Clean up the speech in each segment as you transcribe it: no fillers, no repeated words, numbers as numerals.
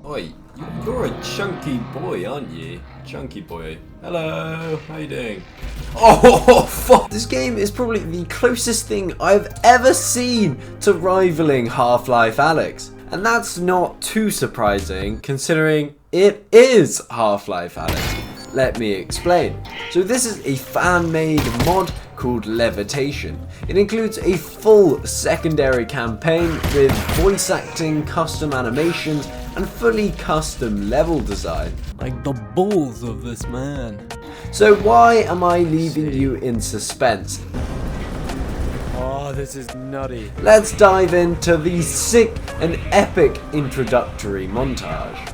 Oi, you're a chunky boy, aren't you? Chunky boy. Hello, how you doing? Oh, fuck! This game is probably the closest thing I've ever seen to rivaling Half-Life Alyx. And that's not too surprising, considering it is Half-Life Alyx. Let me explain. So this is a fan-made mod called Levitation. It includes a full secondary campaign with voice acting, custom animations, and fully custom level design. Like the balls of this man. So why am I leaving you in suspense? Oh, this is nutty. Let's dive into the sick and epic introductory montage.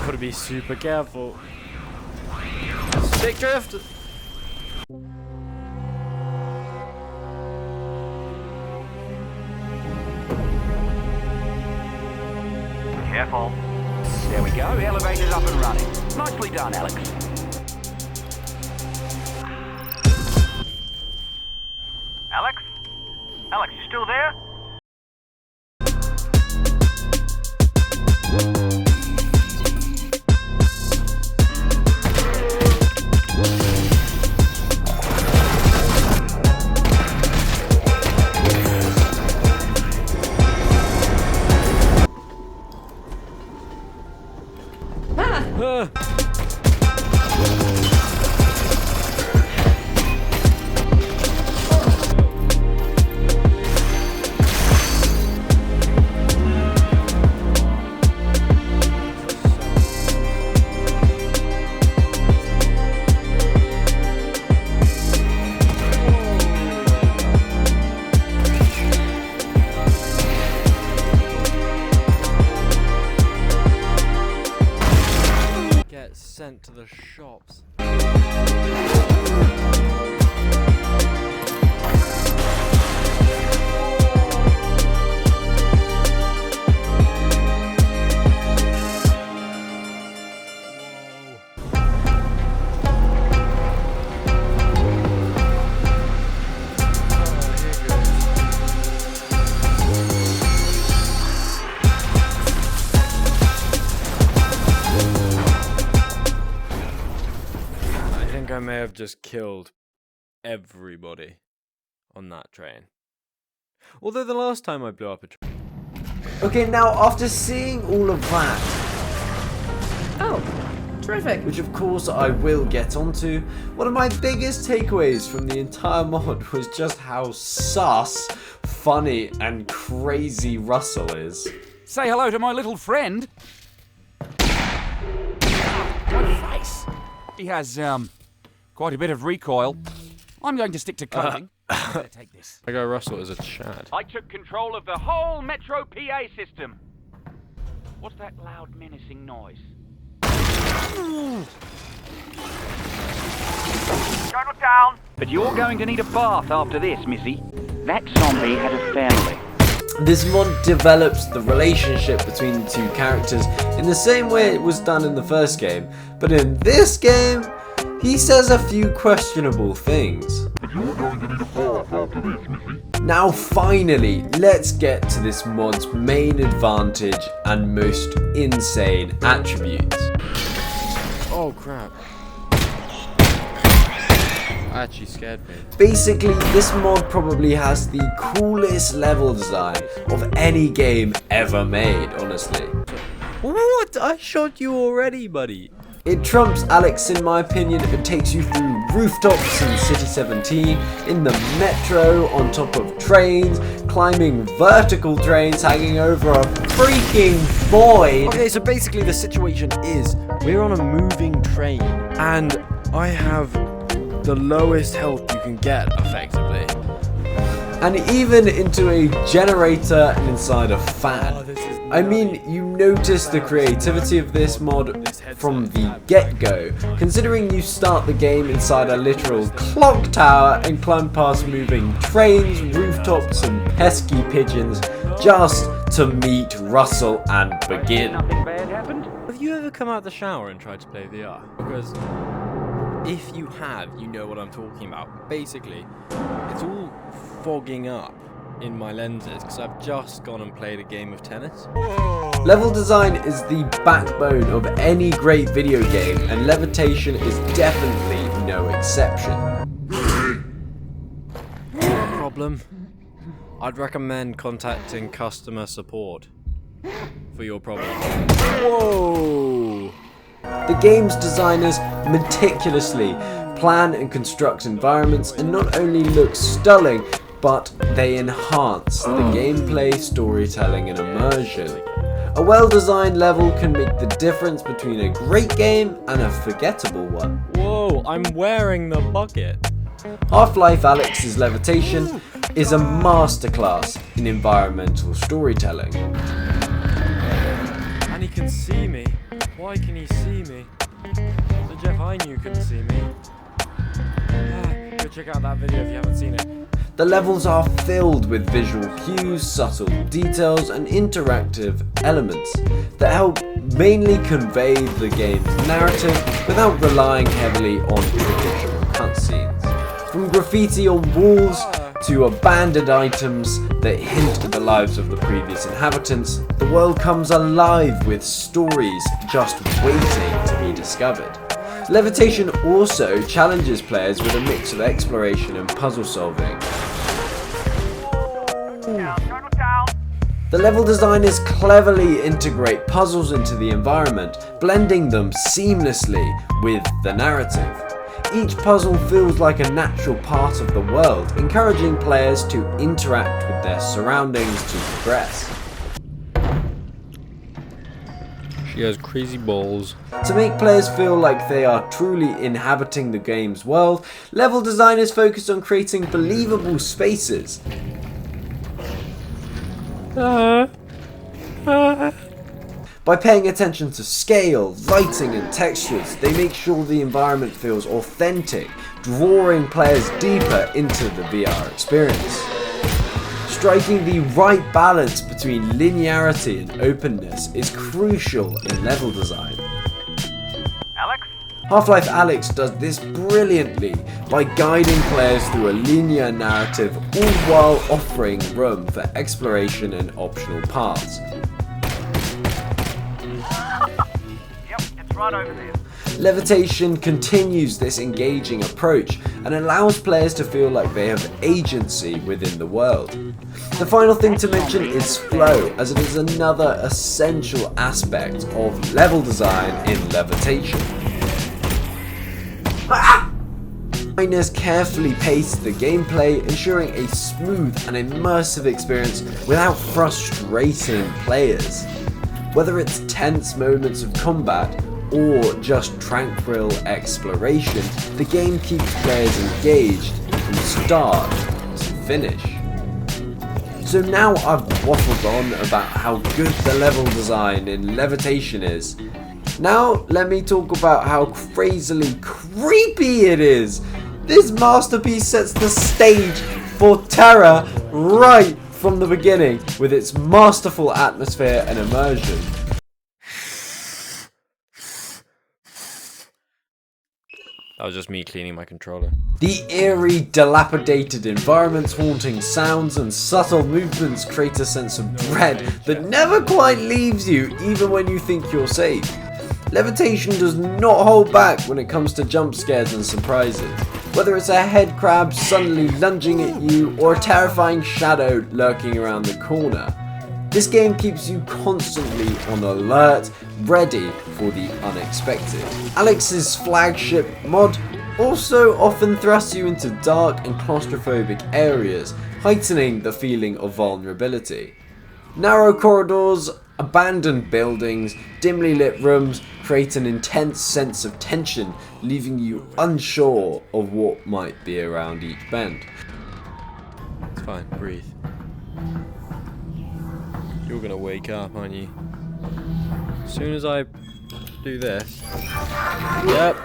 Gotta be super careful. Stick drift! Careful. There we go, elevator's up and running. Nicely done, Alyx. Alyx? Alyx, you still there? Sent to the shops. I may have just killed everybody on that train. Although the last time I blew up a train. Okay, now after seeing all of that, Oh, terrific. which of course I will get onto, one of my biggest takeaways from the entire mod was just how sus, funny, and crazy Russell is. Say hello to my little friend. My face. He has, quite a bit of recoil. I'm going to stick to coding. Better take this. I go Russell as a Chad. I took control of the whole Metro PA system. What's that loud, menacing noise? Don't look down. But you're going to need a bath after this, Missy. That zombie had a family. This mod develops the relationship between the two characters in the same way it was done in the first game, but in this game, he says a few questionable things. Now finally, let's get to this mod's main advantage and most insane attributes. Oh crap. Actually scared me. Basically, this mod probably has the coolest level design of any game ever made, honestly. What? I shot you already, buddy. It trumps Alyx in my opinion. It takes you through rooftops in City 17, in the metro, on top of trains, climbing vertical trains, hanging over a freaking void. Okay, so basically the situation is we're on a moving train and I have the lowest health you can get, effectively. And even into a generator and inside a fan. I mean, you notice the creativity of this mod from the get-go, considering you start the game inside a literal clock tower and climb past moving trains, rooftops and pesky pigeons just to meet Russell and begin. Nothing bad happened? Have you ever come out the shower and tried to play VR? Because if you have, you know what I'm talking about. Basically, it's all fogging up in my lenses because I've just gone and played a game of tennis. Whoa. Level design is the backbone of any great video game, and Levitation is definitely no exception. Problem? I'd recommend contacting customer support for your problem. Whoa! The game's designers meticulously plan and construct environments and not only look stunning, but they enhance the gameplay, storytelling and immersion. A well-designed level can make the difference between a great game and a forgettable one. Whoa, I'm wearing the bucket. Half-Life Alyx's Levitation is a masterclass in environmental storytelling. And he can see me. Why can he see me? The Jeff I knew couldn't see me. Go check out that video if you haven't seen it. The levels are filled with visual cues, subtle details, and interactive elements that help mainly convey the game's narrative without relying heavily on traditional cutscenes. From graffiti on walls to abandoned items that hint at the lives of the previous inhabitants, the world comes alive with stories just waiting to be discovered. Levitation also challenges players with a mix of exploration and puzzle solving. The level designers cleverly integrate puzzles into the environment, blending them seamlessly with the narrative. Each puzzle feels like a natural part of the world, encouraging players to interact with their surroundings to progress. She has crazy balls. To make players feel like they are truly inhabiting the game's world, level designers focus on creating believable spaces. By paying attention to scale, lighting and textures, they make sure the environment feels authentic, drawing players deeper into the VR experience. Striking the right balance between linearity and openness is crucial in level design. Alex? Half-Life Alyx does this brilliantly by guiding players through a linear narrative, all while offering room for exploration and optional paths. Yep, it's right over there. Levitation continues this engaging approach and allows players to feel like they have agency within the world. The final thing to mention is flow, as it is another essential aspect of level design in Levitation. Designers carefully pace the gameplay, ensuring a smooth and immersive experience without frustrating players. Whether it's tense moments of combat or just tranquil exploration, the game keeps players engaged from start to finish. So now I've waffled on about how good the level design in Levitation is. Now let me talk about how crazily creepy it is. This masterpiece sets the stage for terror right from the beginning with its masterful atmosphere and immersion. That was just me cleaning my controller. The eerie, dilapidated environments, haunting sounds, and subtle movements create a sense of dread that never quite leaves you, even when you think you're safe. Levitation does not hold back when it comes to jump scares and surprises. Whether it's a head crab suddenly lunging at you or a terrifying shadow lurking around the corner, this game keeps you constantly on alert, ready for the unexpected. Alyx's flagship mod also often thrusts you into dark and claustrophobic areas, heightening the feeling of vulnerability. Narrow corridors, abandoned buildings, dimly lit rooms create an intense sense of tension, leaving you unsure of what might be around each bend. It's fine, breathe. You're gonna wake up, aren't you? As soon as I do this. Yep.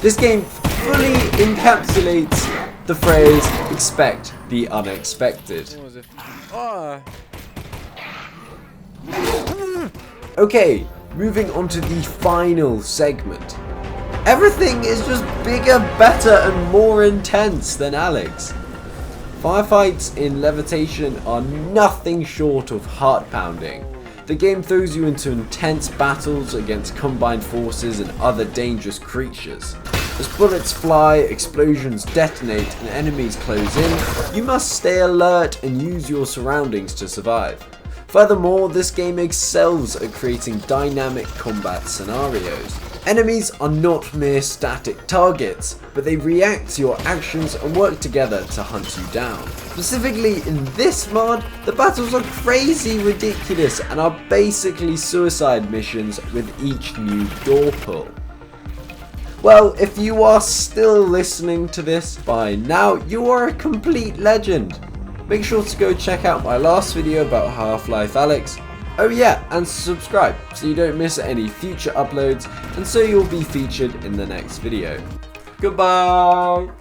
This game fully encapsulates the phrase, expect the unexpected. What was it? Ah. Okay, moving on to the final segment. Everything is just bigger, better, and more intense than Alyx. Firefights in Levitation are nothing short of heart-pounding. The game throws you into intense battles against combined forces and other dangerous creatures. As bullets fly, explosions detonate, and enemies close in, you must stay alert and use your surroundings to survive. Furthermore, this game excels at creating dynamic combat scenarios. Enemies are not mere static targets, but they react to your actions and work together to hunt you down. Specifically in this mod, the battles are crazy ridiculous and are basically suicide missions with each new door pull. Well, if you are still listening to this by now, you are a complete legend. Make sure to go check out my last video about Half-Life Alyx. Oh yeah, and subscribe so you don't miss any future uploads and so you'll be featured in the next video. Goodbye!